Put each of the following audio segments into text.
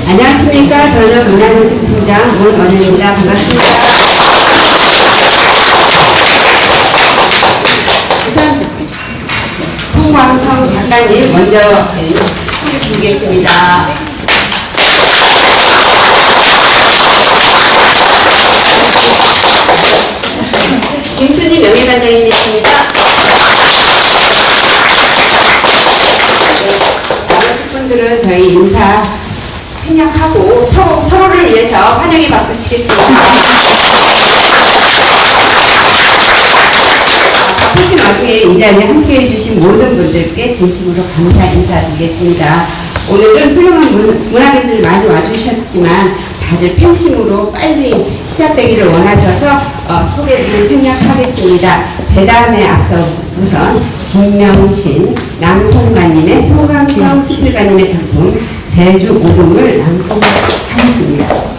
안녕하십니까. 저는 문화정책 팀장 문원현입니다. 반갑습니다. 우선 송광성 작가님 먼저 소개 드리겠습니다. 김순희 명예반장님이십니다. 나머지 분들은 저희 인사 생략하고 서로를 위해서 환영의 박수 치겠습니다. 바쁘신 와중에 이 자리에 함께해 주신 모든 분들께 진심으로 감사 인사드리겠습니다. 오늘은 훌륭한 문화계들 많이 와주셨지만 다들 팬심으로 빨리 시작되기를 원하셔서 소개를 생략하겠습니다. 대담에 앞서 우선 김명신 낭송가님의 송광성 스필가님의 작품 제주 오동을 낭송하겠습니다.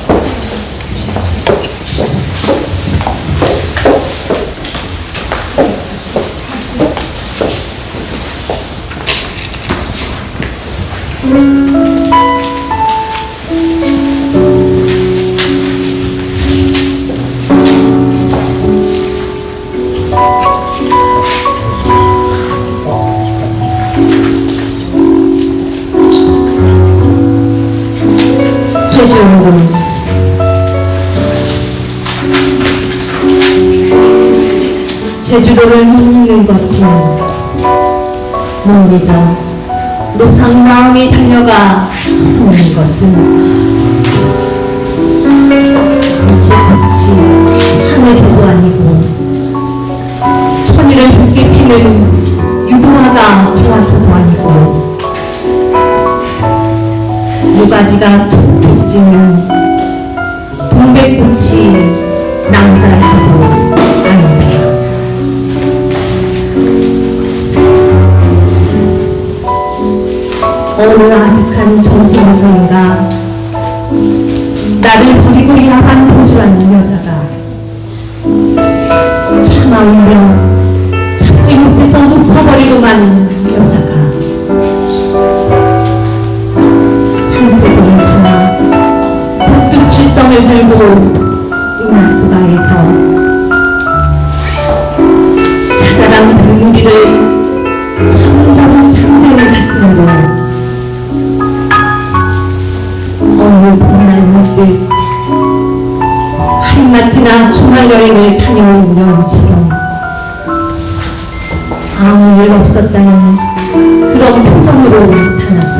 제주도를 묻는 것은 몸이죠. 노상 마음이 달려가 솟는 것은 어찌어찌 하늘에서도 아니고 천일을 붉게 피는 유도화가 도와서도 아니고 모가지가 툭툭 찌는 동백꽃이 남자에서도 아닙니다. 어느 아득한 정생에서인가 나를 버리고 야만 도주한 여자가 참아오며 참지 못해서 놓쳐버리고만 여자가 상태서 뭉치나 북두 칠성을 들고 은하수가에서 자잘한 백무리를 차근차근 창제는 가슴으로 어느 봄날 문득 하이마트나 주말여행을 다녀온 여인처럼 아무 일 없었다는 그런 표정으로 나타나서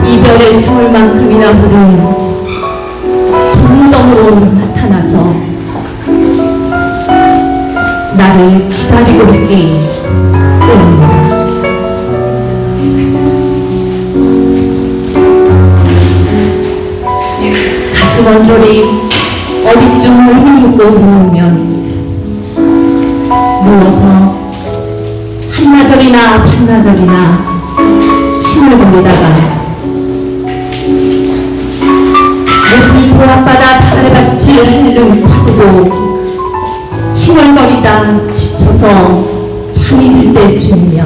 이별의 세월만큼이나 흐른 정동으로 나타나서 나를 기다리고 있기 때문입니다. 가슴 언저리 어디쯤 물을 묻고 누우면 누워서 한나절이나 반나절이나 침을 흘리다가 못을 보랏바다 아래밭을 흘른 파도도 칭얼거리다 지쳐서 잠이 들 때쯤이면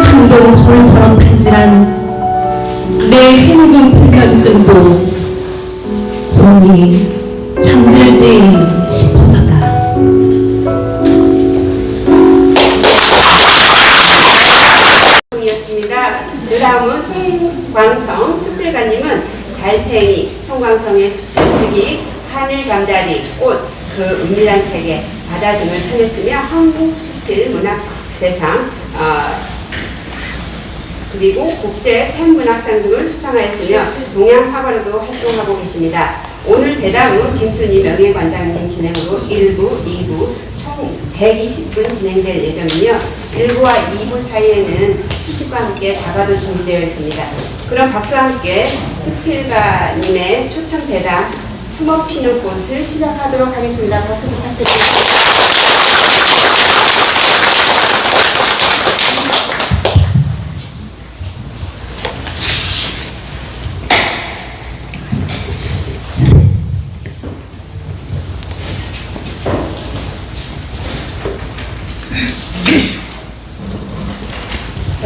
청동 거울처럼 반질한 내 해묵은 불면증도 곤히 잠들지 싶어서다. 이었습니다. 그 다음은 송광성 숲들가님은 달팽이, 송광성의 숲들쓰기, 하늘 잠자리, 꽃, 그 은밀한 세계, 바다 등을 펴냈으며 한국 숲들 문학 대상, 그리고 국제 팬문학상 등을 수상하였으며 동양화가로도 활동하고 계십니다. 오늘 대담은 김순희 명예관장님 진행으로 1부, 2부 총 120분 진행될 예정이며 1부와 2부 사이에는 휴식과 함께 다가도 준비되어 있습니다. 그럼 박수와 함께 스필가님의 초청 대담 숨어 피는 꽃을 시작하도록 하겠습니다. 박수 부탁드립니다.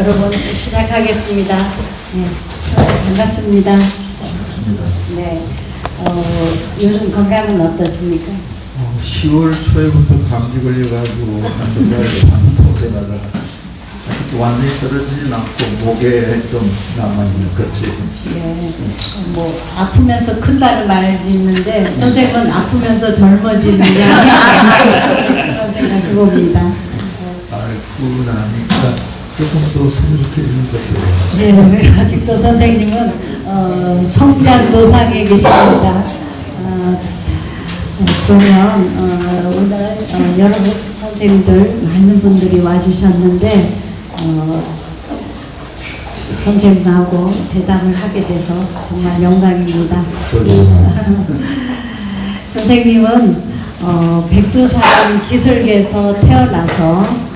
여러분 시작하겠습니다. 네, 반갑습니다. 네, 요즘 건강은 어떠십니까? 10월 초에부터 감기 걸려가지고 한두 달 고생하다가 아직도 완전히 떨어지진 않고 목에 좀 남아있는 것들. 네, 뭐 아프면서 큰다는 말이 있는데 선생님은 아프면서 젊어지는 그런 생각이 봅니다. 아프고 나니까 조금 더 성숙해지는 것이에요. 네, 아직도 선생님은 성장 도상에 계십니다. 그러면 오늘 여러분 선생님들 많은 분들이 와주셨는데 선생님하고 대담을 하게 돼서 정말 영광입니다. 선생님은 백두산 기슭에서 태어나서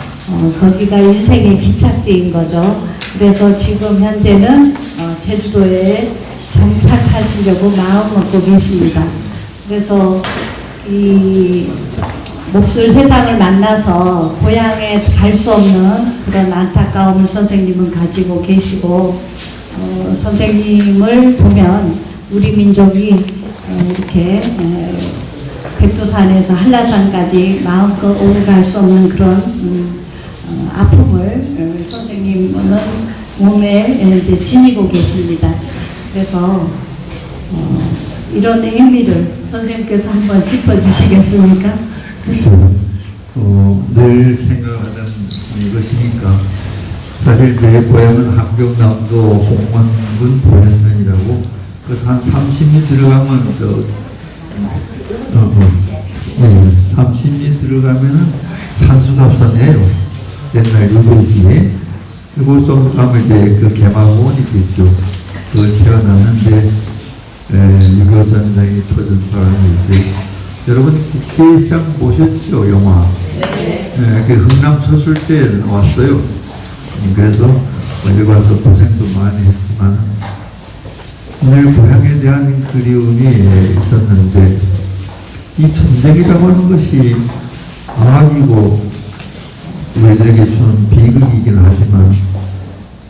거기가 인생의 기착지인 거죠. 그래서 지금 현재는 제주도에 정착하시려고 마음 먹고 계십니다. 그래서 이 몹쓸 세상을 만나서 고향에 갈 수 없는 그런 안타까움을 선생님은 가지고 계시고 선생님을 보면 우리 민족이 이렇게 백두산에서 한라산까지 마음껏 오고 갈 수 없는 그런 아픔을 선생님은 몸에 이제 지니고 계십니다. 그래서 이런 의미를 선생님께서 한번 짚어주시겠습니까? 늘 생각하는 이것이니까 사실 제 고향은 함경남도 홍만군 보현면이라고 그래서 한 30리 들어가면 30리 들어가면은 산수갑산이에요. 옛날 유배지에. 그리고 좀 가면 이제 그 개마고원이 되죠. 그걸 태어났는데 6.25 전쟁이 터진 바람에 이제 여러분 국제시장 보셨죠? 영화. 그 흥남 쳤을 때 왔어요. 그래서 여기 와서 고생도 많이 했지만 오늘 고향에 대한 그리움이 있었는데 이 전쟁이라고 하는 것이 악이고 우리들에게 주는 비극이긴 하지만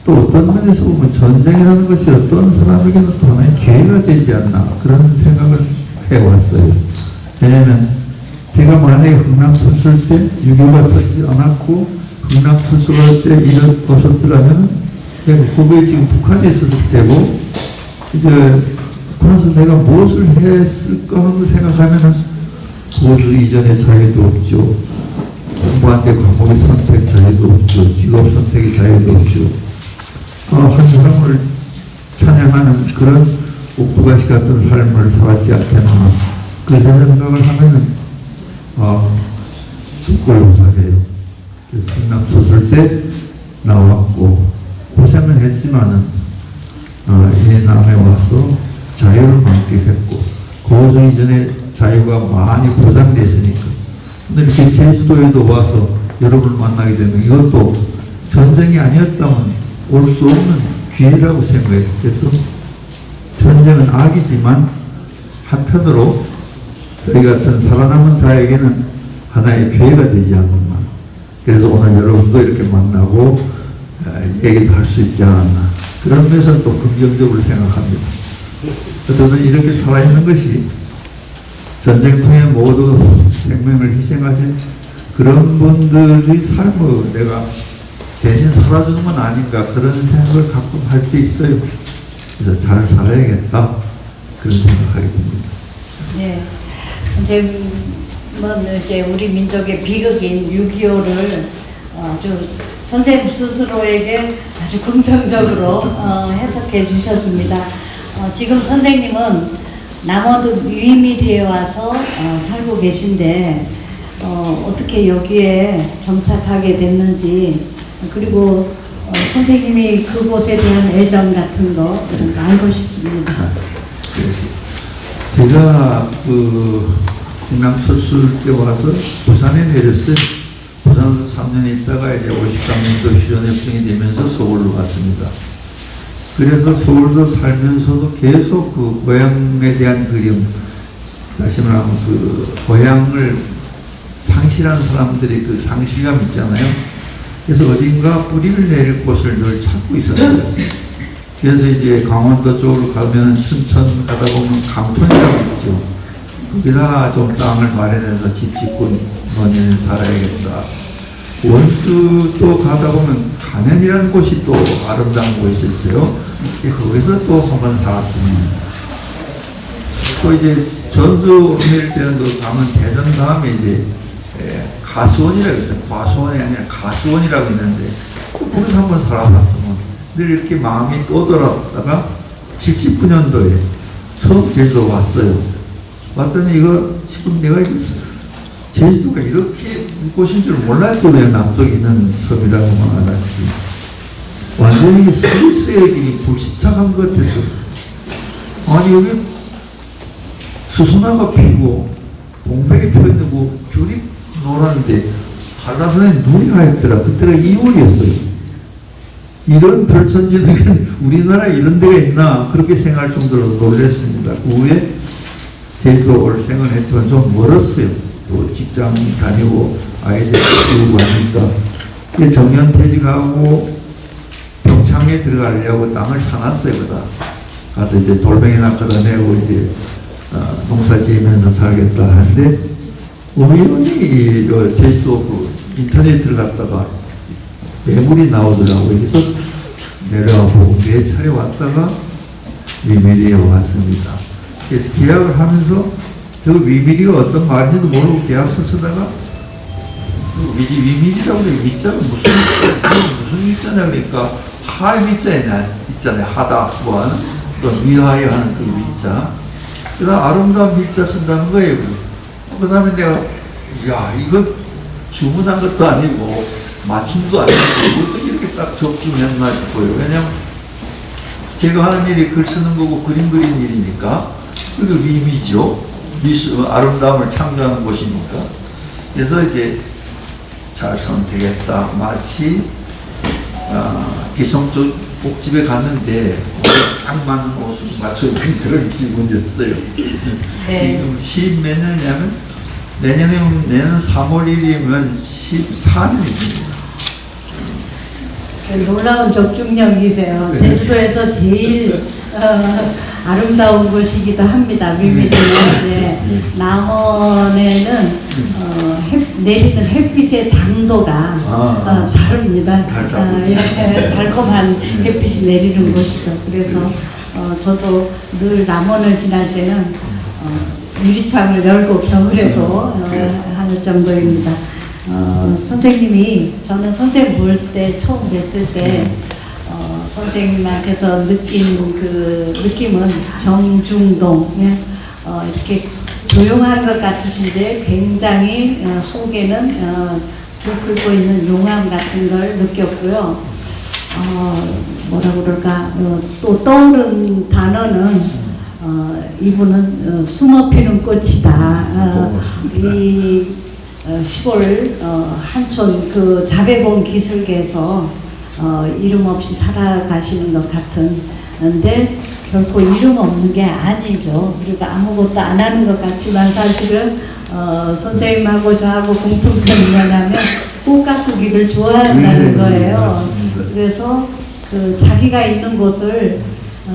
또 어떤 면에서 보면 전쟁이라는 것이 어떤 사람에게는 또 하나의 기회가 되지 않나 그런 생각을 해왔어요. 왜냐하면 제가 만약에 흥남 쳤을 때 6.25가 터지지 않았고 흥남 철수할 때 이런 없었더라면 후배에 지금 북한에 있었을 때고 이제 그래서 내가 무엇을 했을까 하고 생각하면은 그 이전에 자유도 없죠. 공부한테 과목의 선택 자유도 없죠. 직업 선택의 자유도 없죠. 한 사람을 찬양하는 그런 옥두가시 같은 삶을 살았지 않겠나. 그 생각을 하면은 쑥골용사해요. 그래서 성남 쳤을 때 나왔고 고생은 했지만은 이 남에 와서 자유를 만끽했고 고조 이전에 자유가 많이 보장됐으니까 근데 이렇게 제주도에도 와서 여러분을 만나게 되는 이것도 전쟁이 아니었다면 올 수 없는 기회라고 생각해요. 그래서 전쟁은 악이지만 한편으로 저희 같은 살아남은 자에게는 하나의 기회가 되지 않는가. 그래서 오늘 여러분도 이렇게 만나고 얘기도 할 수 있지 않았나. 그런 면에서 또 긍정적으로 생각합니다. 저는 이렇게 살아있는 것이 전쟁통에 모두 생명을 희생하신 그런 분들의 삶을 내가 대신 살아주는 건 아닌가 그런 생각을 가끔 할 때 있어요. 그래서 잘 살아야겠다 그런 생각하게 됩니다. 네, 선생님은 이제 우리 민족의 비극인 6.25를 아주 선생님 스스로에게 아주 긍정적으로 해석해 주셨습니다. 지금 선생님은 남원도 유이미리에 와서 살고 계신데 어떻게 여기에 정착하게 됐는지 그리고 선생님이 그곳에 대한 애정 같은 거 그런 거 알고 싶습니다. 제가 그 흥남 철수 때 와서 부산에 내렸어요. 부산에서 3년 있다가 이제 50강년도 휴전협정이 되면서 서울로 왔습니다. 그래서 서울도 살면서도 계속 그 고향에 대한 그림, 다시 말하면 그 고향을 상실한 사람들이 그 상실감 있잖아요. 그래서 어딘가 뿌리를 내릴 곳을 늘 찾고 있었어요. 그래서 이제 강원도 쪽으로 가면 춘천 가다 보면 강촌이라고 있죠. 거기다 좀 땅을 마련해서 집 짓고 너네는 살아야겠다. 원주 또 가다 보면 간현이라는 곳이 또 아름다운 곳이 있었어요. 거기서 또 한번 살았습니다. 또 이제 전주 내릴 때는 또 가면 대전 다음에 이제 가수원이라고 있어요. 과수원이 아니라 가수원이라고 있는데 거기서 한번 살아봤으면 늘 이렇게 마음이 떠돌았다가 79년도에 처음 제주도 왔어요. 왔더니 이거 지금 내가 제주도가 이렇게 곳인 줄 몰랐죠. 왜 남쪽에 있는 섬이라고만 알았지. 완전히 스위스의 길이 불시착한 것 같아서 아니 여기 수수나가 피고 동백이 펴있는 거 귤이 노랗는데 한라산에 눈이 하였더라. 그때가 2월이었어요. 이런 별천지는 우리나라에 이런 데가 있나 그렇게 생각할 정도로 놀랐습니다. 그 후에 제주도 올 생각을 했지만 좀 멀었어요. 또 직장 다니고 아이들 키우고 하니까 정년퇴직하고 평창에 들어가려고 땅을 사놨어요. 그다 가서 이제 돌멩이나 걷어내고 이제 농사 지으면서 살겠다 하는데 우연히 제주도 그 인터넷 들어갔다가 매물이 나오더라고요. 그래서 내려와 보고 내 차례 왔다가 위미리에 왔습니다. 그래서 계약을 하면서 그 위미리가 어떤 말인지도 모르고 계약서 쓰다가 위미리라고 해요. 위자가 무슨 위자냐 그러니까 할 위자냐 있잖아요. 하다 뭐하는 또 위하여 하는 그 위자. 그 다음 아름다운 위자 쓴다는 거예요. 그 다음에 내가 야 이거 주문한 것도 아니고 맞춤도 아니고 어떻게 이렇게 딱 적중했나 싶어요. 왜냐면 제가 하는 일이 글 쓰는 거고 그림 그리는 일이니까 그게 위미죠. 미술 아름다움을 창조하는 곳이니까. 그래서 이제 잘 선택했다. 마치 기성쪽 옥집에 갔는데 딱 맞는 옷을 맞춰 입은 그런 기분이었어요. 네. 지금 10몇 년이냐면 내년 3월 1일이면 14년입니다. 놀라운 적중력이세요. 네. 제주도에서 제일 아름다운 곳이기도 합니다. 위미리는. 네. 남원에는 내리는 햇빛의 당도가 다릅니다. 달콤한 햇빛이 내리는 곳이죠. 그래서 저도 늘 남원을 지날 때는 유리창을 열고 겨울에도 하는 정도입니다. 선생님이 저는 선생님 볼 때 처음 뵀을 때 선생님한테서 느낀 그 느낌은 정중동 이렇게 조용한 것 같으신데 굉장히 속에는 불 끓고 있는 용암 같은 걸 느꼈고요. 뭐라 그럴까 또 떠오른 단어는 이분은 숨어피는 꽃이다. 이 시골 한촌 그 자배봉 기슭에서 이름 없이 살아가시는 것 같은데 결코 이름 없는 게 아니죠. 우리가 아무것도 안 하는 것 같지만 사실은 선생님하고 저하고 공통점이 뭐냐면 꽃 가꾸기를 좋아한다는 거예요. 그래서 그 자기가 있는 곳을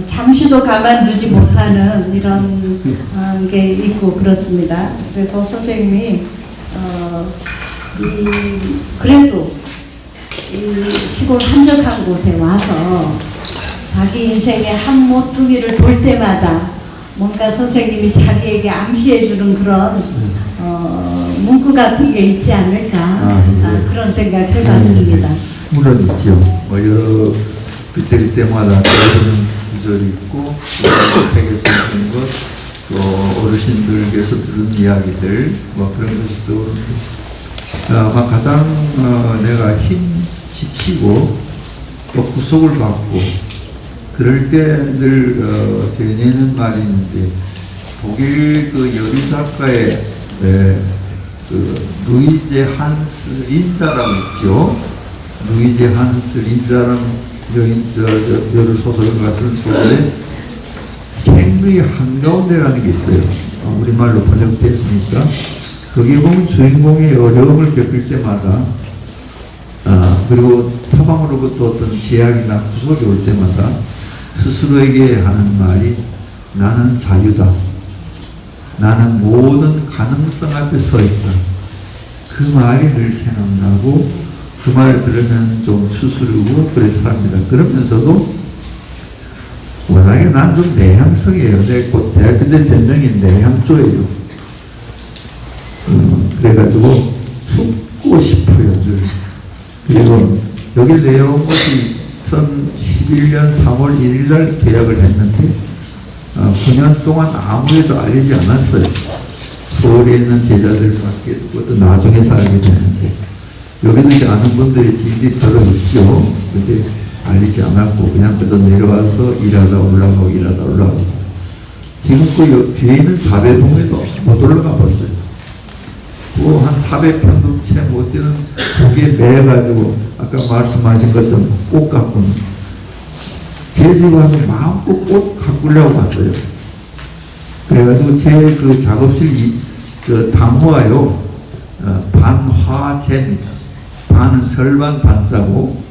잠시도 가만두지 못하는 이런 게 있고 그렇습니다. 그래서 선생님이 그래도 이 시골 한적한 곳에 와서 자기 인생의 한 모퉁이를 돌 때마다 뭔가 선생님이 자기에게 암시해주는 그런 문구 같은 게 있지 않을까 그런 생각을 해봤습니다. 물론 있죠. 뭐 여러 그때마다 떠오르는 구절이 있고 책에서 있는 것, 또 어르신들께서 들은 이야기들 뭐 그런 것이 떠오르는데 아마 가장 내가 지치고 또 구속을 받고 그럴 때 늘 되뇌는 말이 있는데 독일 그 여류 작가의 그 루이제 한스 린자라고 있죠. 루이제 한스 린자라는 여류 소설가 쓴 소설에 생의 한가운데라는 게 있어요. 우리말로 번역됐으니까 거기에 보면 주인공이 어려움을 겪을 때마다 그리고 사방으로부터 어떤 제약이나 구속이 올 때마다 스스로에게 하는 말이 나는 자유다. 나는 모든 가능성 앞에 서 있다. 그 말이 늘 생각나고 그 말 들으면 좀 추스르고 그래서 합니다. 그러면서도 워낙에 난 좀 내향성이에요. 곧 대학교 때 변명이 내향조예요. 그래가지고 숨고 싶어요. 늘. 그리고 여기 내용 것이 2011년 3월 1일 날 계약을 했는데 9년 동안 아무에도 알리지 않았어요. 서울에 있는 제자들밖에 그것도 나중에 알게 되는데 여기도 이제 아는 분들이 지인들이 별로 있죠. 근데 알리지 않았고 그냥 그래서 내려와서 일하다 올라가고 일하다 올라가고 지금 그 뒤에 있는 자배봉에도 못 올라가 봤어요. 한 400편 넘채 못 뛰는 거기에 매가지고 아까 말씀하신 것처럼 꽃 가꾸는 제주에 와서 마음껏 꽃 가꾸려고 왔어요. 그래가지고 제 그 작업실 당화요 반화재입니다. 반은 절반 반자고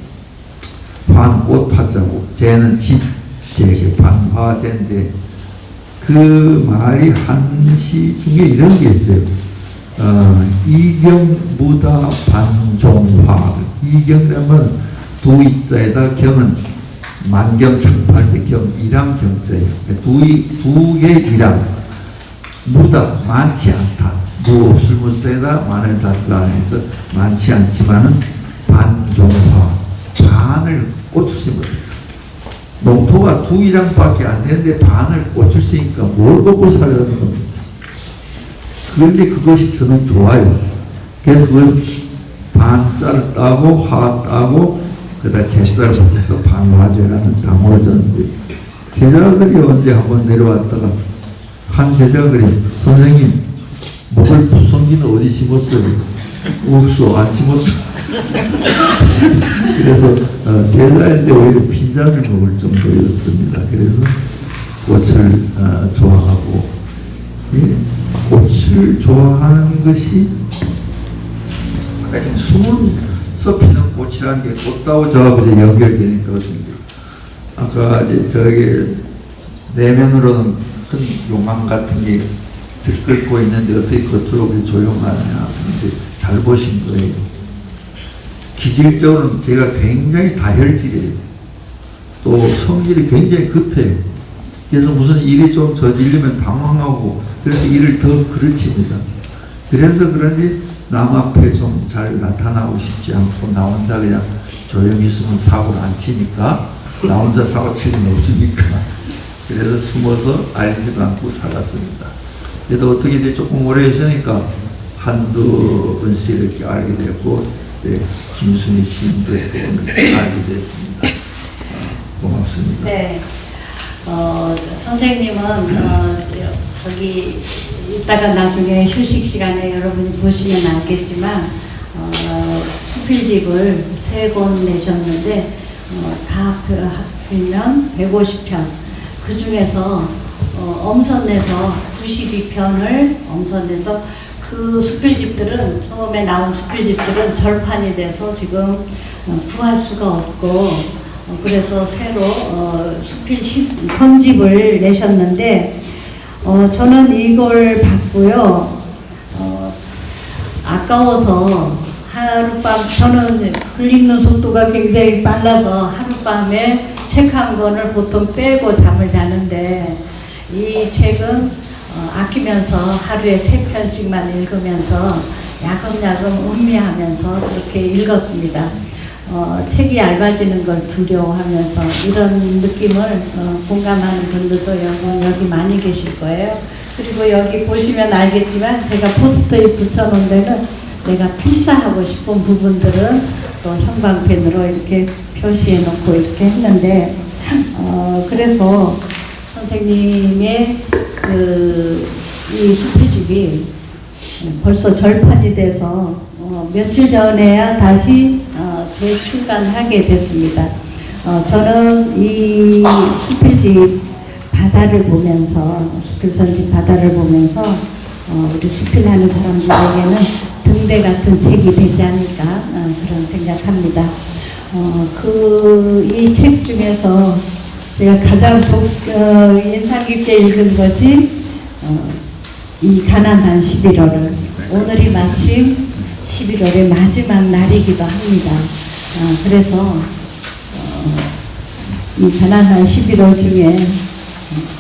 반은 꽃 타자고 재는 집재 반화재인데 그 말이 한시 중에 이런 게 있어요. 이경무다 반종화. 이경이라면 두 이자에다 경은 만경창팔 때 경, 이랑 경자예요. 두 개의 이랑. 무다, 많지 않다. 무 없을 무자에다 만을 닫자 해서 많지 않지만은 반종화. 반을 꽂을 수 있는 농토가 두 이랑밖에 안 되는데 반을 꽂을 수 있으니까 뭘 먹고 살려는 겁니다. 그런데 그것이 저는 좋아요. 그래서 그것을 반자를 따고 화 따고 그다음 제자를 붙여서 반화제라는 단어를 줬는데 제자들이 언제 한번 내려왔다가 한 제자가 그래 선생님 목을 부성기는 어디 심었어요? 없어 안 심었어. 그래서 제자인데 오히려 핀잔을 먹을 정도였습니다. 그래서 꽃을 좋아하고 꽃을 좋아하는 것이 아까 지금 숨어서 피는 꽃이라는 게 꽃다워 저하고 이제 연결되니까 아까 이제 저기 내면으로는 큰 욕망 같은 게 들끓고 있는데 어떻게 겉으로 그렇게 조용하냐. 근데 잘 보신 거예요. 기질적으로는 제가 굉장히 다혈질이에요. 또 성질이 굉장히 급해요. 그래서 무슨 일이 좀 저지르면 당황하고 그래서 일을 더 그르칩니다. 그래서 그런지 남 앞에 좀 잘 나타나고 싶지 않고 나 혼자 그냥 조용히 있으면 사고를 안 치니까 나 혼자 사고 칠 일은 없으니까 그래서 숨어서 알지도 않고 살았습니다. 그래도 어떻게 이제 조금 오래 있으니까 한두 번씩 이렇게 알게 됐고 네, 김순희 시인도 알게 됐습니다. 고맙습니다. 네. 선생님은 저기 이따가 나중에 휴식 시간에 여러분이 보시면 알겠지만 수필집을 3권 내셨는데 다 합치면 150편 그 중에서 엄선내서 92편을 엄선내서 그 수필집들은 처음에 나온 수필집들은 절판이 돼서 지금 구할 수가 없고 그래서 새로 수필 선집을 내셨는데 저는 이걸 봤고요. 아까워서 하룻밤 저는 글 읽는 속도가 굉장히 빨라서 하룻밤에 책 한 권을 보통 빼고 잠을 자는데 이 책은 아끼면서 하루에 3편씩만 읽으면서 야금야금 음미하면서 그렇게 읽었습니다. 책이 얇아지는 걸 두려워하면서 이런 느낌을 공감하는 분들도 여기 많이 계실 거예요. 그리고 여기 보시면 알겠지만 제가 포스터에 붙여놓은 데는 내가 필사하고 싶은 부분들은 또 형광펜으로 이렇게 표시해 놓고 이렇게 했는데 그래서 선생님의 이 수필집이 벌써 절판이 돼서 며칠 전에야 다시 재출간하게 됐습니다. 저는 이 수필집 바다를 보면서 수필선집 바다를 보면서 우리 수필하는 사람들에게는 등대 같은 책이 되지 않을까 그런 생각 생각합니다. 이 책 중에서 제가 가장 인상 깊게 읽은 것이 이 가난한 11월을, 오늘이 마침 11월의 마지막 날이기도 합니다. 그래서 이 가난한 11월 중에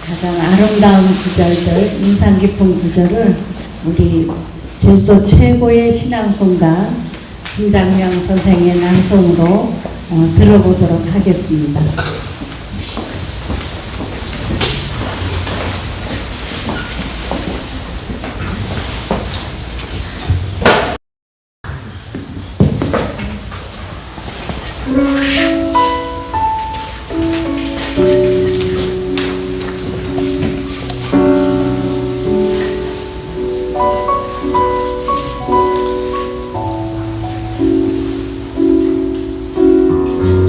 가장 아름다운 구절들, 인상 깊은 구절을 우리 제주도 최고의 신앙송가 김장명 선생의 낭송으로 들어보도록 하겠습니다.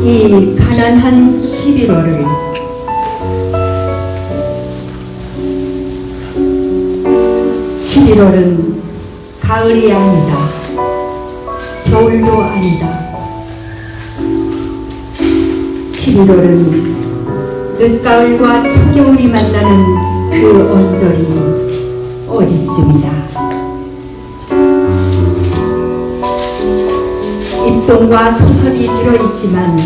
이 가난한 11월을 가을이 아니다. 겨울도 아니다. 11월은 늦가을과 초겨울이 만나는 그 언저리 어디쯤이다. 입동과 소설이 들어있지만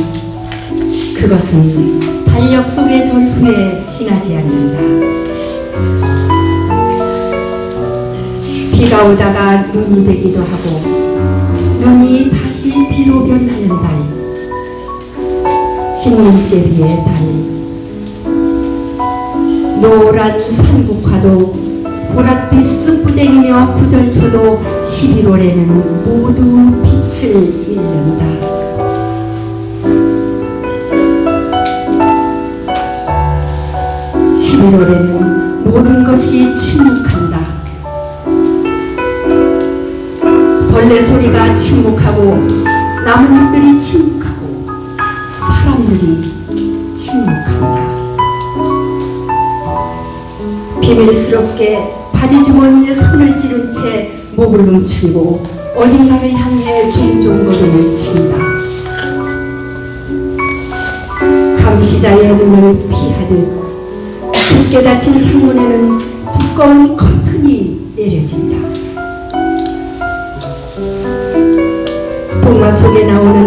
그것은 달력 속의 절후에 지나지 않는다. 비가 오다가 눈이 되기도 하고 눈이 다시 비로 변하는 달, 진눈깨비의 달, 노란 산국화도 보랏빛 쑥부쟁이며 구절초도 11월에는 모두 빛을 잃는다. 11월에는 모든 것이 침묵한다. 벌레 소리가 침묵하고 나무잎들이 침묵하고 사람들이 침묵한다. 비밀스럽게 바지 주머니에 손을 찌른 채 목을 움츠리고 어딘가를 향해 종종 걸음을 친다. 감시자의 눈을 피하듯 깊게 닫힌 창문에는 두꺼운 커튼이 내려진다. 동화 속에 나오는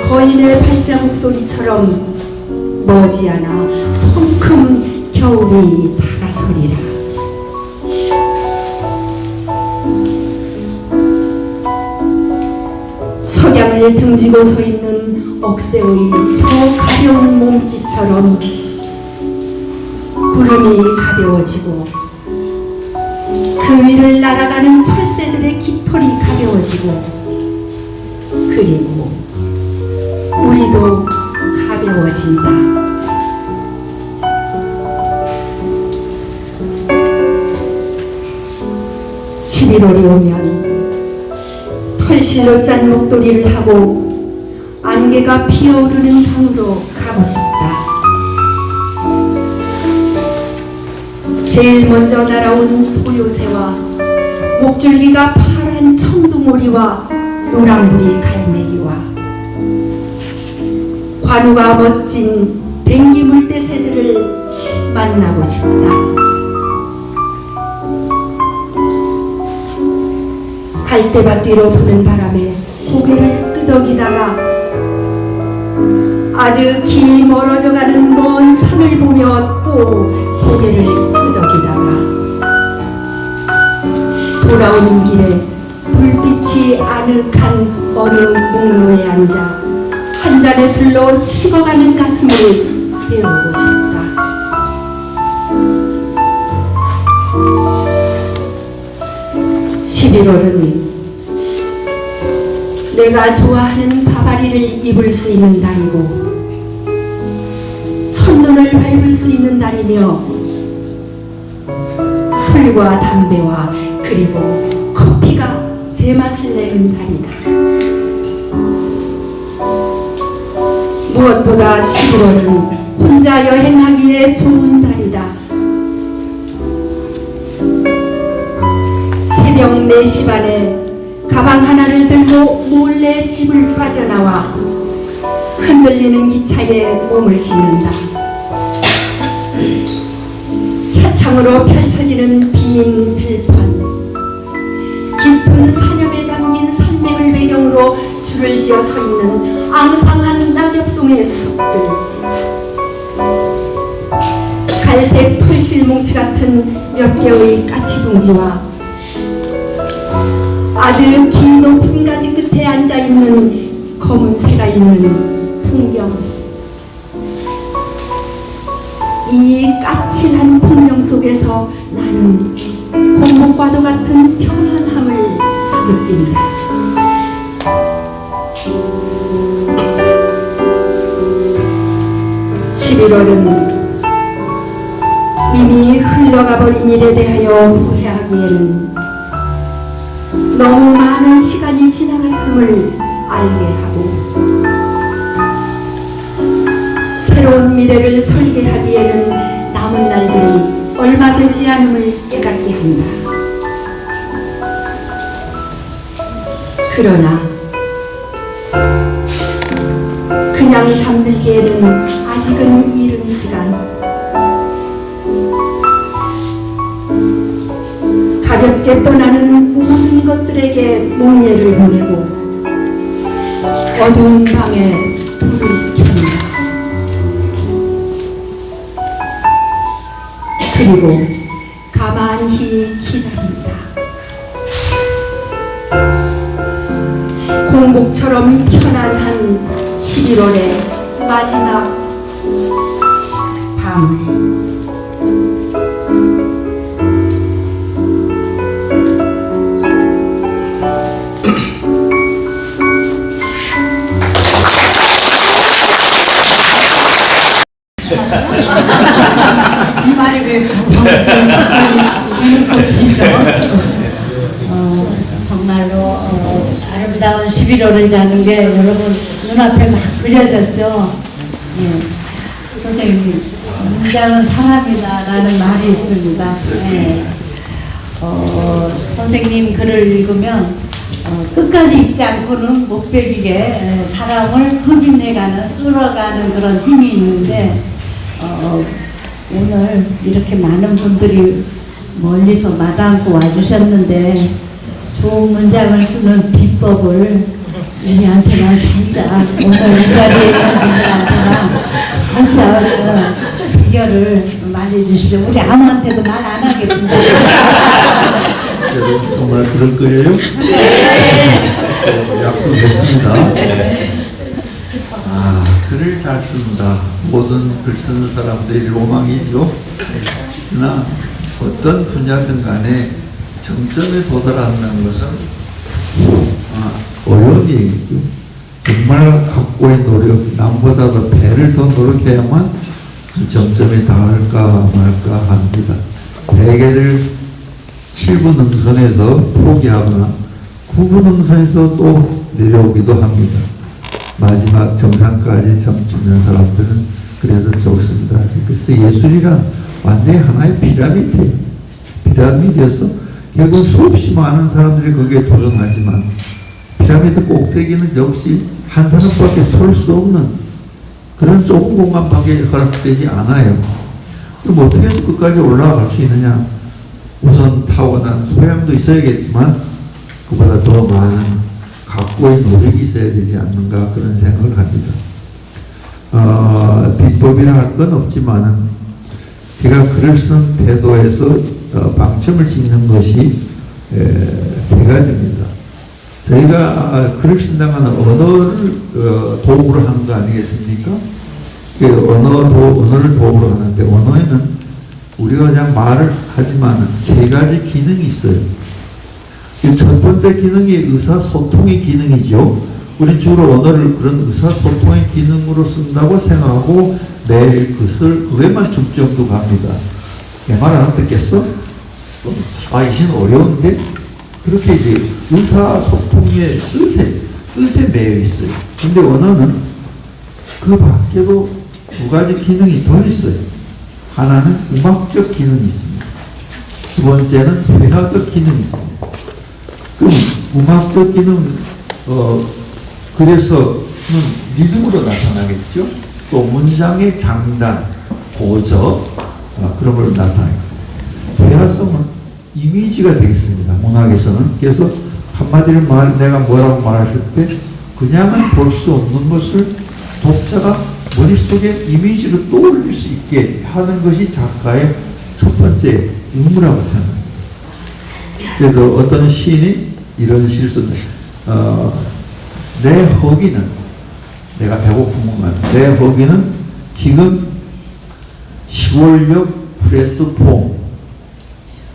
거인의 발자국 소리처럼 머지않아 성큼 겨울이 다가서리라. 석양을 등지고 서 있는 억새의 저 가벼운 몸짓처럼 구름이 가벼워지고 그 위를 날아가는 철새들의 깃털이 가벼워지고 그리고 우리도 가벼워진다. (11월이) 오면 털실로 짠 목도리를 하고 안개가 피어오르는 강으로 가고 싶다. 제일 먼저 날아온 도요새와 목줄기가 파란 청두모리와 노랑부리 갈매기와 관우가 멋진 댕기물대 새들을 만나고 싶다. 갈대밭 뒤로 부는 바람에 고개를 끄덕이다가 아득히 멀어져가는 먼 산을 보며 또 고개를 끄덕이다가 돌아오는 길에 불빛이 아늑한 어느 목로에 앉아 한 잔의 술로 식어가는 가슴을 데우고 싶다. (11월은) 내가 좋아하는 바바리를 입을 수 있는 달이고 첫눈을 밟을 수 있는 달이며 술과 담배와 그리고 커피가 제맛을 내는 달이다. 무엇보다 11월은 혼자 여행하기에 좋은 달이다. 새벽 4시 반에 가방 하나를 들고 몰래 집을 빠져나와 흔들리는 기차에 몸을 싣는다. 차창으로 펼쳐지는 빈 들판, 깊은 사념에 잠긴 산맥을 배경으로 줄을 지어 서 있는 앙상한 낙엽송의 숲들, 갈색 털실뭉치 같은 몇 개의 까치둥지와 아주 긴 높은 가지 끝에 앉아있는 검은 새가 있는 풍경. 이 까칠한 풍경 속에서 나는 공복과도 같은 편안함을 느낀다. (11월은) 이미 흘러가버린 일에 대하여 후회하기에는 너무 많은 시간이 지나갔음을 알게 하고, 새로운 미래를 설계하기에는 남은 날들이 얼마 되지 않음을 깨닫게 한다. 그러나 그냥 잠들기에는 아직은 이른 시간. 가볍게 떠나는 모든 것들에게 목례를 보내고 어두운 방에 불을 켠다. 그리고 가만히 기다린다. 공복처럼 편안한 11월의 마지막 밤을. 이 말이 왜 정말로 아름다운 11월이라는 게 여러분 눈앞에 막 그려졌죠. 예. 선생님, 인자는 사람이다라는 말이 있습니다. 예. 선생님 글을 읽으면 끝까지 읽지 않고는 못 배기게 사람을 흡입해가는, 끌어가는 그런 힘이 있는데, 오늘 이렇게 많은 분들이 멀리서 마다않고 와주셨는데 좋은 문장을 쓰는 비법을 우리한테만 살짝, 오늘 이 자리에 있는 분들한테만 살짝 비결을 말해주십시오. 우리 아무한테도 말 안 하겠습니다. 여러분 정말 그럴 거예요? 네. 약속했습니다. 글을 잘 쓴다. 모든 글 쓰는 사람들이 로망이죠. 그러나 어떤 분야든 간에 정점에 도달한다는 것은 어려운 얘기죠. 정말 각고의 노력, 남보다 더 배를 더 노력해야만 그 점점에 닿을까 말까 합니다. 대개들 7분 능선에서 포기하거나 9분 능선에서 또 내려오기도 합니다. 마지막 정상까지 점치는 사람들은 그래서 적습니다. 그래서 예술이란 완전히 하나의 피라미드예요. 피라미드에서 결국 수없이 많은 사람들이 거기에 도전하지만 피라미드 꼭대기는 역시 한 사람밖에 설 수 없는 그런 좁은 공간밖에 허락되지 않아요. 그럼 어떻게 해서 끝까지 올라갈 수 있느냐? 우선 타고난 소양도 있어야겠지만 그보다 더 많은 각고의 노력이 있어야 되지 않는가 그런 생각을 합니다. 비법이라 할 건 없지만은 제가 글을 쓴 태도에서 방점을 찍는 것이 세 가지입니다. 저희가 글을 쓴다면 언어를 도구로 하는 거 아니겠습니까? 언어를 도구로 하는데 언어에는 우리가 그냥 말을 하지만 세 가지 기능이 있어요. 첫 번째 기능이 의사소통의 기능이죠. 우리 주로 언어를 그런 의사소통의 기능으로 쓴다고 생각하고 매일 그것만 중점도 갑니다. 내 말 안 듣겠어? 이신 어려운데? 그렇게 이제 의사소통의 뜻에 매여 있어요. 근데 언어는 그 밖에도 두 가지 기능이 더 있어요. 하나는 음악적 기능이 있습니다. 두 번째는 회화적 기능이 있습니다. 그럼 음악적 기능, 그래서는 리듬으로 나타나겠죠. 또 문장의 장단, 고저, 그런 걸로 나타나요. 회화성은 이미지가 되겠습니다. 문학에서는. 그래서 한마디로 내가 뭐라고 말했을 때 그냥은 볼 수 없는 것을 독자가 머릿속에 이미지로 떠올릴 수 있게 하는 것이 작가의 첫 번째 임무라고 생각합니다. 그래도 어떤 시인이 이런 시를 썼는데 내 허기는, 내가 배고픔만, 내 허기는 지금 시골역 플랫폼.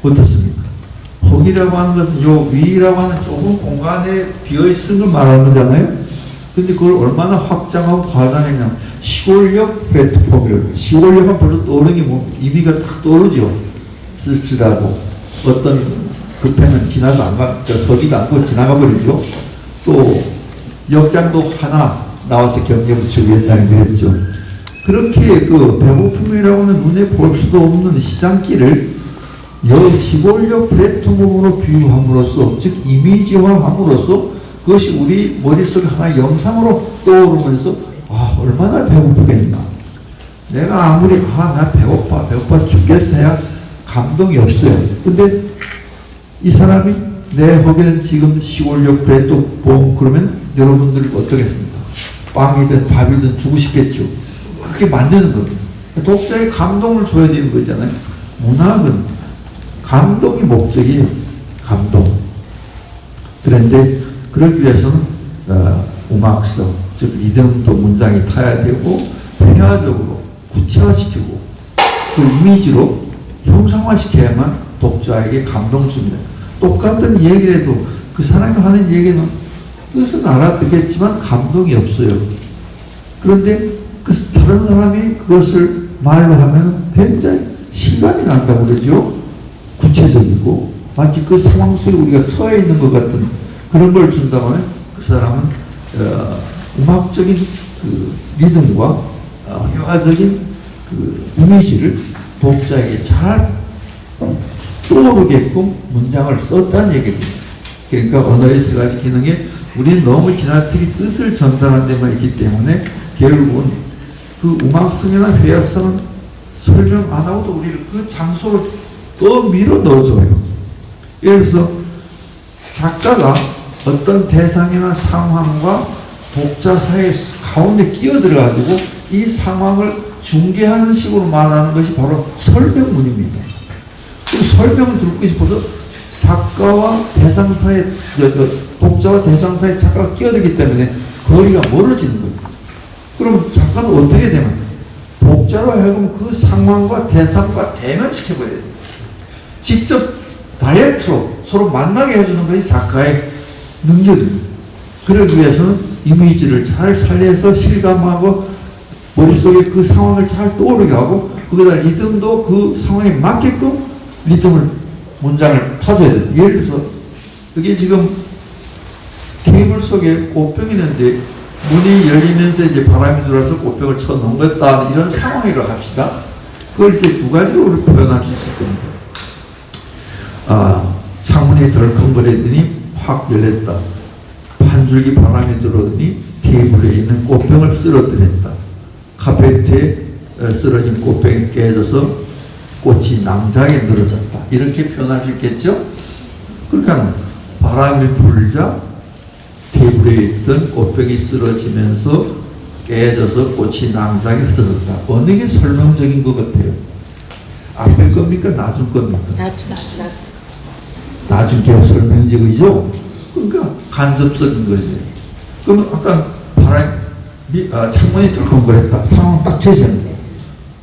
어떻습니까? 허기라고 하는 것은 요 위라고 하는 좁은 공간에 비어있는 걸 말하는 거잖아요. 근데 그걸 얼마나 확장하고 과장했냐면 시골역 플랫폼이라고. 시골역은 벌써 떠오르는 게 뭐 이미가 딱 떠오르죠. 쓸쓸하고 어떤 급행은 지나도 안 가, 서기도 않고 지나가 버리죠. 또 역장도 하나 나와서 경계 붙이고 옛날에 그랬죠. 그렇게 그 배고픔이라고는 눈에 볼 수도 없는 시장길을 시골역 플랫폼으로 비유함으로써, 즉 이미지화함으로써 그것이 우리 머릿속에 하나의 영상으로 떠오르면서 얼마나 배고프겠나. 내가 아무리 나 배고파 죽겠어야 감동이 없어요. 근데 이 사람이 내 허기는 지금 시골역 플랫폼 그러면 여러분들 어떻겠습니까? 빵이든 밥이든 주고 싶겠죠. 그렇게 만드는 겁니다. 독자의 감동을 줘야 되는 거잖아요. 문학은 감동이 목적이에요. 감동. 그런데 그러기 위해서는 음악성, 즉 리듬도 문장이 타야 되고 회화적으로 구체화시키고 그 이미지로 형상화시켜야만 독자에게 감동을 줍니다. 똑같은 얘기를 해도 그 사람이 하는 얘기는 뜻은 알아듣겠지만 감동이 없어요. 그런데 그 다른 사람이 그것을 말로 하면 굉장히 실감이 난다고 그러죠. 구체적이고 마치 그 상황 속에 우리가 처해 있는 것 같은 그런 걸 준다면 그 사람은 음악적인 그 리듬과 회화적인 그 이미지를 독자에게 잘 떠오르게끔 문장을 썼다는 얘기입니다. 그러니까 언어의 세 가지 기능에 우리는 너무 지나치게 뜻을 전달하는 데만 있기 때문에 결국은 그 음악성이나 회화성은 설명 안 하고도 우리를 그 장소로 더 밀어 넣어줘요. 예를 들어서 작가가 어떤 대상이나 상황과 독자 사이 가운데 끼어들어가지고 이 상황을 중개하는 식으로 말하는 것이 바로 설명문입니다. 그 설명을 듣고 싶어서 작가와 대상 사이, 독자와 대상 사이 작가가 끼어들기 때문에 거리가 멀어지는 거예요. 그럼 작가는 어떻게 되면 독자로 하여금 그 상황과 대상과 대면시켜버려야 돼요. 직접 다이렉트로 서로 만나게 해주는 것이 작가의 능력입니다. 그러기 위해서는 이미지를 잘 살려서 실감하고 머릿속에 그 상황을 잘 떠오르게 하고 거기다 리듬도 그 상황에 맞게끔 리듬을 문장을 타줘야 돼요. 예를 들어서 여기 지금 테이블 속에 꽃병이 있는데 문이 열리면서 이제 바람이 들어와서 꽃병을 쳐 넘겼다 이런 상황이라고 합시다. 그걸 이제 두 가지로 표현할 수 있을 겁니다. 창문이 덜컹거리더니 확 열렸다. 한 줄기 바람이 들어오더니 테이블에 있는 꽃병을 쓰러뜨렸다. 카페트에 쓰러진 꽃병이 깨져서 꽃이 낭장에 늘어졌다. 이렇게 표현할 수 있겠죠? 그러니까 바람이 불자 테이블에 있던 꽃병이 쓰러지면서 깨져서 꽃이 낭장에 흩어졌다. 어느 게 설명적인 것 같아요? 앞일 겁니까? 나중 겁니까? 나중 게 설명적이죠? 그러니까 간접적인 거죠. 그러면 아까 창문이 덜컹거렸다. 상황 딱 제시합니다.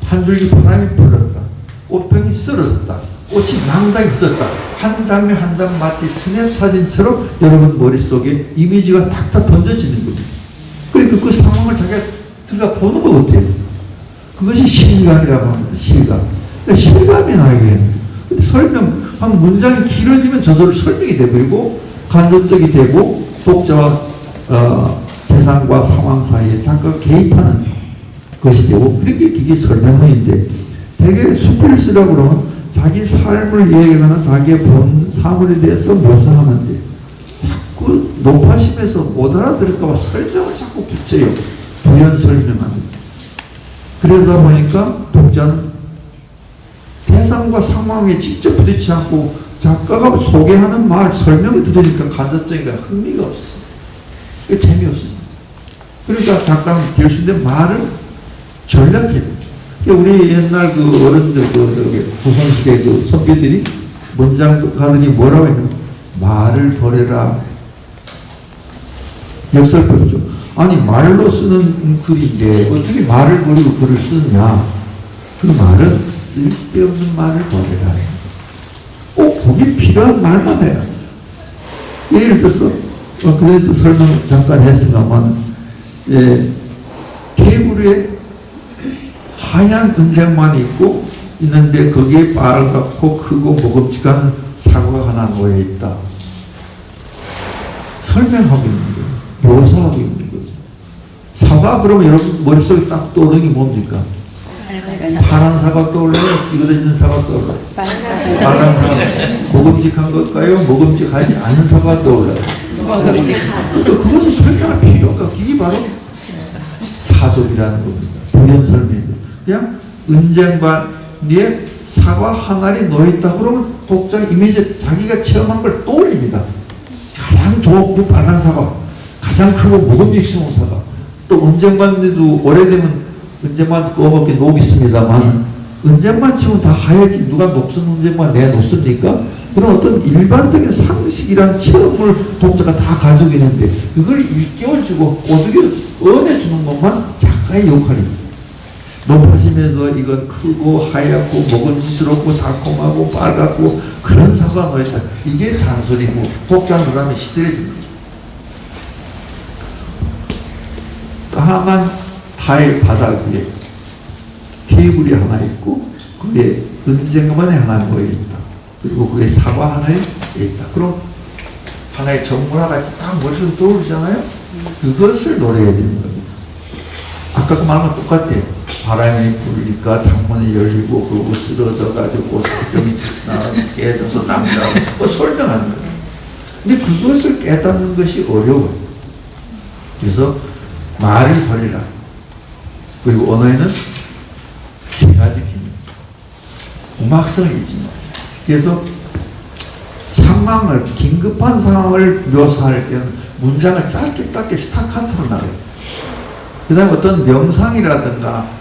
한 줄기 바람이 불렀다. 꽃병이 쓰러졌다. 꽃이 낭장에 흩어졌다. 한 장면 한 장 마치 스냅 사진처럼 여러분 머릿속에 이미지가 탁탁 던져지는 거죠. 그러니까 그 상황을 자기가 들어가 보는 거 같아요. 그것이 실감이라고 합니다. 실감. 그러니까 실감이 나게 해요. 근데 설명, 문장이 길어지면 저절로 설명이 돼버리고 간접적이 되고 독자와 대상과 상황 사이에 작가가 개입하는 것이 되고 그렇게 그게 설명문인데 대개 수필을 쓰라고 그러면 자기 삶을 얘기하거나 자기의 본 사물에 대해서 묘사하는데 높아심에서 못 알아들을까봐 설명을 자꾸 붙여요. 부연 설명합니다. 그러다 보니까 독자는 대상과 상황에 직접 부딪히지 않고 작가가 소개하는 말, 설명을 들으니까 간접적인 흥미가 없어. 그게 재미없어. 그러니까 작가는 결순된 말을 전략해야 돼. 우리 옛날 그 어른들, 조선시대 그 선비들이 문장가들이 뭐라고 했냐면, 말을 버려라. 역설법이죠. 아니, 말로 쓰는 글인데 어떻게 말을 버리고 글을 쓰느냐. 그 말은 쓸데없는 말을 버려라. 꼭 거기 필요한 말만 해라. 예를 들어서, 그래도 설명 잠깐 했습니다만, 케이블에 하얀 은색만 있는데 거기에 빨갛고 크고 먹음직한 사과가 하나 놓여 있다. 설명하고 있는 거예요. 묘사하고 있는 거죠. 사과 그러면 여러분 머릿속에 딱 떠오르는 게 뭡니까? 파란 사과 떠올라요? 찌그러진 사과 떠올라요? 빨간 사과. 먹음직한 걸까요? 먹음직하지 않은 사과 떠올라요? 그것을 설명할 필요가 없고, 이게 바로 사족이라는 겁니다. 부연 설명입니다. 그냥 은쟁반위에 사과 한 알이 놓여있다 그러면 독자 이미지 자기가 체험한 걸 떠올립니다. 가장 좋고 빨간 사과, 가장 크고 먹음직스러운 사과. 또 은쟁반도 오래되면 은쟁반 꺼먹게 녹있습니다만 은쟁반 치면 다 하얘지. 누가 녹슨 은쟁반 내놓습니까? 그런 어떤 일반적인 상식이란 체험을 독자가 다 가지고 있는데 그걸 일깨워주고 얻어주는 것만 작가의 역할입니다. 높아지면서 이건 크고 하얗고 먹음직스럽고 달콤하고 빨갛고 그런 사과가 놓였다. 이게 잔소리고 독자는 그 다음에 시들해집니다. 까만 타일 바닥 위에 케이블이 하나 있고 그게 은쟁반에 하나 놓여있다. 그리고 그게 사과 하나에 있다. 그럼 하나의 정문화 같이 딱 머릿속에 떠오르잖아요. 그것을 노려야 되는 겁니다. 아까 그 말과 똑같아요. 바람이 불니까 창문이 열리고 그거 쓰러져가지고 병이 나가서 깨져서 남자고 설명하는 거예요. 근데 그것을 깨닫는 것이 어려워요. 그래서 말을 버리라. 그리고 언어에는 세 가지 기능. 음악성을 잊지 마. 그래서 상황을, 긴급한 상황을 묘사할 때는 문장을 짧게 스타카토로 나가요. 그 다음에 어떤 명상이라든가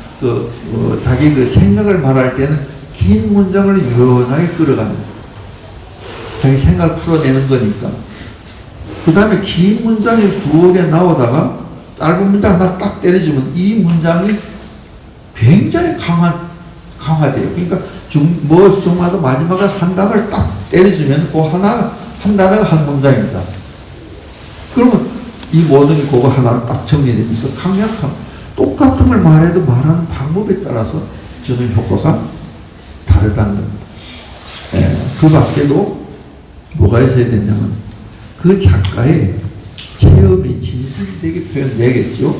자기 그 생각을 말할 때는 긴 문장을 유연하게 끌어갑니다. 자기 생각을 풀어내는 거니까. 그 다음에 긴 문장이 두어 개 나오다가 짧은 문장 하나 딱 때려주면 이 문장이 굉장히 강화돼요. 그러니까 중마다 마지막에 한 단어를 딱 때려주면 그 한 단어가 한 문장입니다. 그러면 이 모든 게 그거 하나로 딱 정리되면서 강력함. 똑같은 걸 말해도 말하는 방법에 따라서 주는 효과가 다르다는 겁니다. 그 밖에도 뭐가 있어야 되냐면 그 작가의 체험이 진실되게 표현되겠죠.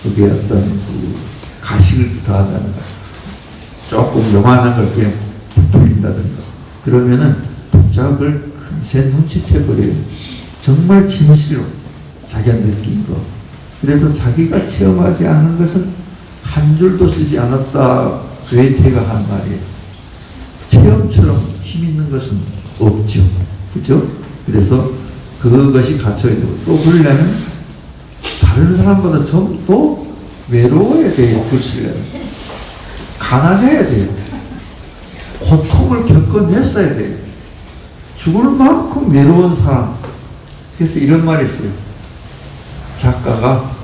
그게 어떤 그 가식을 더하다는 거. 조금 요만한 걸 그냥 부풀린다든가. 그러면은 독자가 그걸 금세 눈치채버려요. 정말 진실로 자기가 느낀 거. 그래서 자기가 체험하지 않은 것은 한 줄도 쓰지 않았다. 괴테가 한 말이에요. 체험처럼 힘 있는 것은 없죠. 그죠? 그래서 그것이 갖춰야 되고 또 그러려면 다른 사람보다 좀 더 외로워야 돼요. 글 쓰려면. 가난해야 돼요. 고통을 겪어냈어야 돼요. 죽을 만큼 외로운 사람. 그래서 이런 말이 있어요. 작가가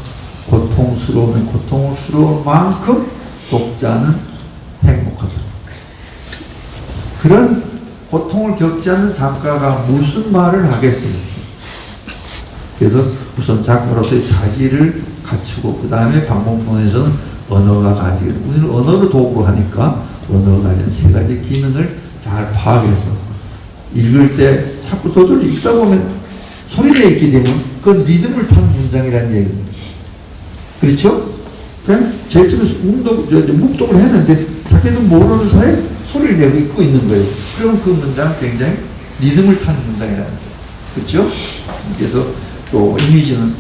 고통스러우면 고통스러운 만큼 독자는 행복하다. 그런 고통을 겪지 않는 작가가 무슨 말을 하겠습니까? 그래서 우선 작가로서의 자질을 갖추고 그 다음에 방법론에서는 언어가 가지게 우리는 언어를 도구로 하니까 언어가 가진 세 가지 기능을 잘 파악해서 읽을 때 자꾸 저절로 읽다 보면 소리를 읽게 되면 그건 리듬을 타는 문장이라는 얘기입니다. 그렇죠? 그냥 제일 처음에 묵독을 했는데 자기도 모르는 사이에 소리를 내고 읽고 있는 거예요. 그러면 그 문장은 굉장히 리듬을 타는 문장이라는 거예요. 그렇죠? 그래서 또 이미지는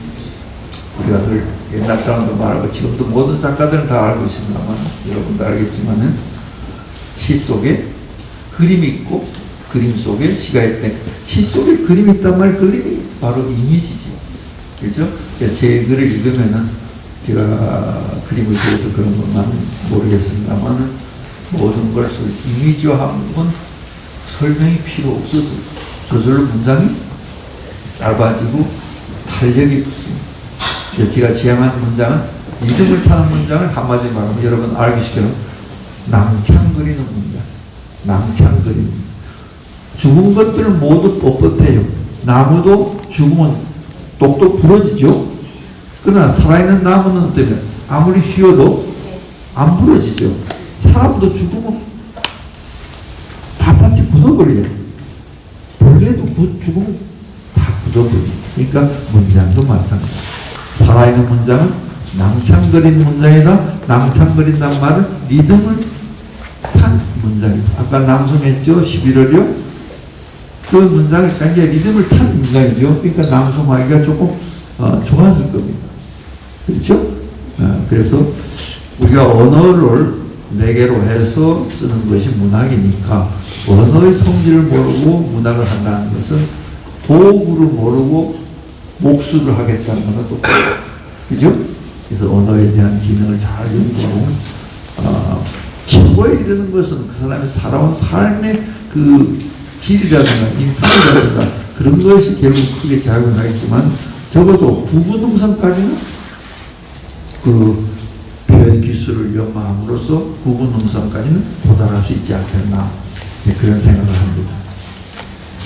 우리가 늘 옛날 사람도 말하고 지금도 모든 작가들은 다 알고 있습니다만 여러분도 알겠지만은 시 속에 그림이 있고 그림 속에 시가 있다. 시 속에 그림이 있단 말, 그림이 바로 이미지지. 그죠? 제 글을 읽으면은 제가 그림을 그려서 그런 것만 모르겠습니다만은 모든 걸 이미지화하면 설명이 필요 없어서 저절로 문장이 짧아지고 탄력이 붙습니다. 제가 지향하는 문장은 리듬을 타는 문장을 한마디 말하면 여러분 알기 쉽게 낭창거리는 문장. 낭창거리는 죽은 것들은 모두 뻣뻣해요. 나무도 죽으면 똑똑 부러지죠. 그러나 살아있는 나무는 어떠면 아무리 휘어도 안 부러지죠. 사람도 죽으면 바깥이 굳어버려요. 벌레도 죽으면 다 굳어버려요. 그러니까 문장도 마찬가지. 살아있는 문장은 낭창거린 문장이다. 낭창거린다는 말은 리듬을 탄 문장이다. 아까 낭송했죠. 11월이요. 그 문장이 굉장히 리듬을 탄 문장이죠. 그러니까 낭송하기가 조금 좋았을 겁니다. 그렇죠? 그래서 우리가 언어를 네 개로 해서 쓰는 것이 문학이니까 언어의 성질을 모르고 문학을 한다는 것은 도구를 모르고 목수를 하겠다는 것은 똑같아요. 그죠? 그래서 언어에 대한 기능을 잘 연구하고 최고에 이르는 것은 그 사람이 살아온 삶의 그 질이라든가 인품이라든가 그런 것이 결국 크게 작용하겠지만 적어도 구분응선까지는 그 표현 기술을 연마함으로써 구분응선까지는 도달할 수 있지 않겠나 그런 생각을 합니다.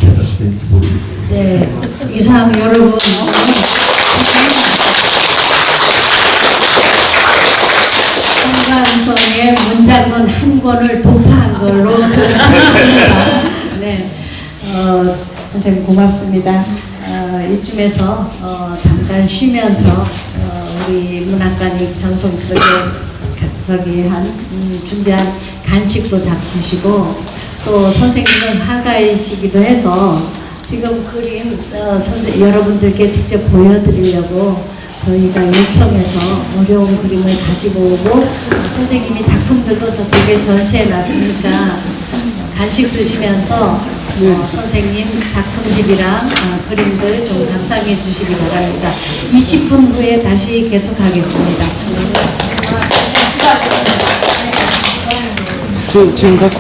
해답된지 모르겠어요. 네, 이상 여러분 한강성의 문장은 한 권을 도파한 걸로 들었습니다. 네, 선생님 고맙습니다. 이쯤에서 잠깐 쉬면서 우리 문학관이 정성스럽게 준비한 간식도 잡수시고 또 선생님은 화가이시기도 해서 지금 그림 여러분들께 직접 보여드리려고 저희가 요청해서 어려운 그림을 가지고 오고 선생님이 작품들도 저쪽에 전시해 놨으니까 간식 드시면서 선생님 작품집이랑 그림들 좀 감상해 주시기 바랍니다. 20분 후에 다시 계속하겠습니다. 지금 가서